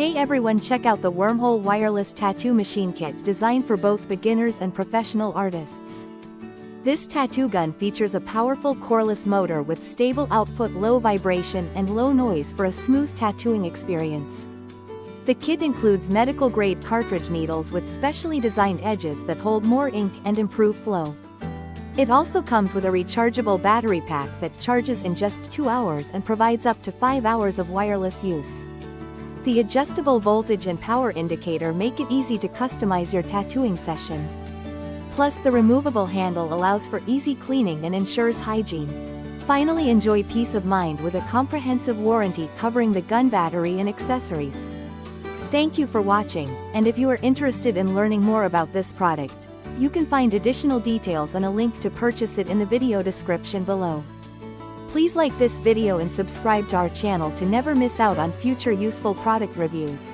Hey everyone, check out the Wormhole wireless tattoo machine kit designed for both beginners and professional artists. This tattoo gun features a powerful coreless motor with stable output, low vibration and low noise for a smooth tattooing experience. The kit includes medical-grade cartridge needles with specially designed edges that hold more ink and improve flow. It also comes with a rechargeable battery pack that charges in just 2 hours and provides up to 5 hours of wireless use. The adjustable voltage and power indicator make it easy to customize your tattooing session. Plus, the removable handle allows for easy cleaning and ensures hygiene. Finally, enjoy peace of mind with a comprehensive warranty covering the gun battery and accessories. Thank you for watching, and if you are interested in learning more about this product, you can find additional details and a link to purchase it in the video description below. Please like this video and subscribe to our channel to never miss out on future useful product reviews.